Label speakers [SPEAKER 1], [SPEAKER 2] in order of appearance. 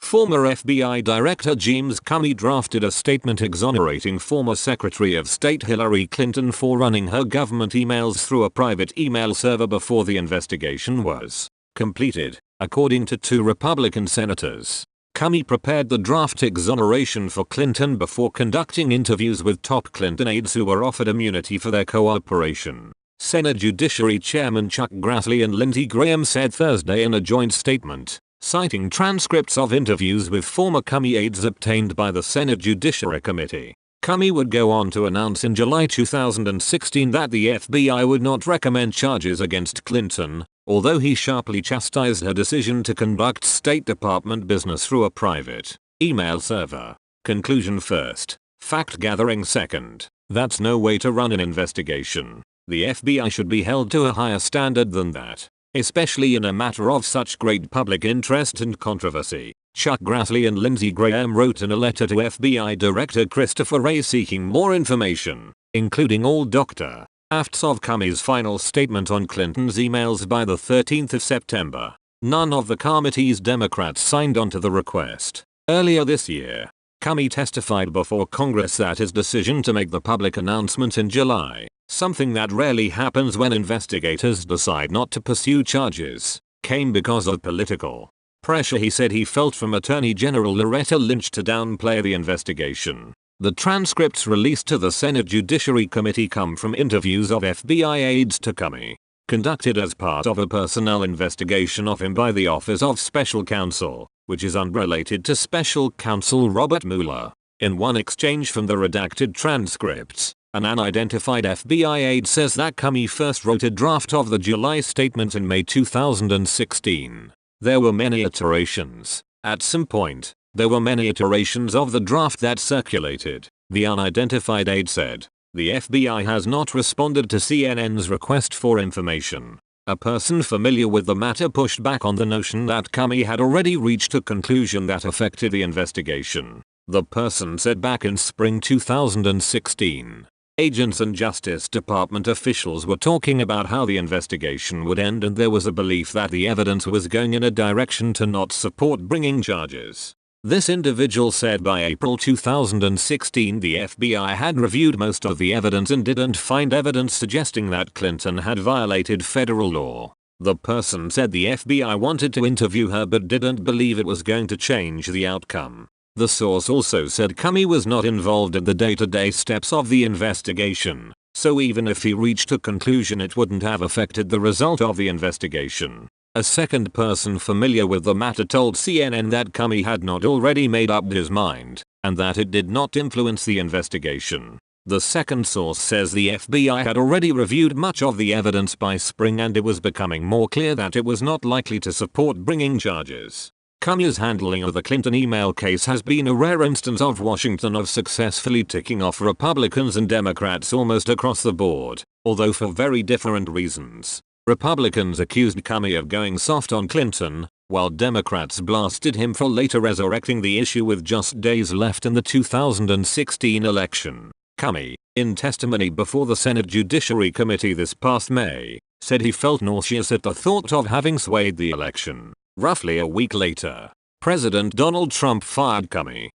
[SPEAKER 1] Former FBI Director James Comey drafted a statement exonerating former Secretary of State Hillary Clinton for running her government emails through a private email server before the investigation was completed, according to two Republican senators. Comey prepared the draft exoneration for Clinton before conducting interviews with top Clinton aides who were offered immunity for their cooperation. Senate Judiciary Chairman Chuck Grassley and Lindsey Graham said Thursday in a joint statement, citing transcripts of interviews with former Comey aides obtained by the Senate Judiciary Committee. Comey would go on to announce in July 2016 that the FBI would not recommend charges against Clinton, although he sharply chastised her decision to conduct State Department business through a private email server. Conclusion first, fact gathering second. That's no way to run an investigation. The FBI should be held to a higher standard than that, especially in a matter of such great public interest and controversy. Chuck Grassley and Lindsey Graham wrote in a letter to FBI Director Christopher Wray seeking more information, including all Dr. Afts of Comey's final statement on Clinton's emails by the 13th of September. None of the committee's Democrats signed on to the request. Earlier this year, Comey testified before Congress that his decision to make the public announcement in July, something that rarely happens when investigators decide not to pursue charges, came because of political pressure he said he felt from Attorney General Loretta Lynch to downplay the investigation. The transcripts released to the Senate Judiciary Committee come from interviews of FBI aides to Comey, conducted as part of a personnel investigation of him by the Office of Special Counsel, which is unrelated to Special Counsel Robert Mueller. In one exchange from the redacted transcripts, an unidentified FBI aide says that Comey first wrote a draft of the July statement in May 2016. There were many iterations. At some point, there were many iterations of the draft that circulated, the unidentified aide said. The FBI has not responded to CNN's request for information. A person familiar with the matter pushed back on the notion that Comey had already reached a conclusion that affected the investigation. The person said back in spring 2016, agents and Justice Department officials were talking about how the investigation would end and there was a belief that the evidence was going in a direction to not support bringing charges. This individual said by April 2016 the FBI had reviewed most of the evidence and didn't find evidence suggesting that Clinton had violated federal law. The person said the FBI wanted to interview her but didn't believe it was going to change the outcome. The source also said Comey was not involved in the day-to-day steps of the investigation, so even if he reached a conclusion it wouldn't have affected the result of the investigation. A second person familiar with the matter told CNN that Comey had not already made up his mind, and that it did not influence the investigation. The second source says the FBI had already reviewed much of the evidence by spring and it was becoming more clear that it was not likely to support bringing charges. Comey's handling of the Clinton email case has been a rare instance of Washington of successfully ticking off Republicans and Democrats almost across the board, although for very different reasons. Republicans accused Comey of going soft on Clinton, while Democrats blasted him for later resurrecting the issue with just days left in the 2016 election. Comey, in testimony before the Senate Judiciary Committee this past May, said he felt nauseous at the thought of having swayed the election. Roughly a week later, President Donald Trump fired Comey,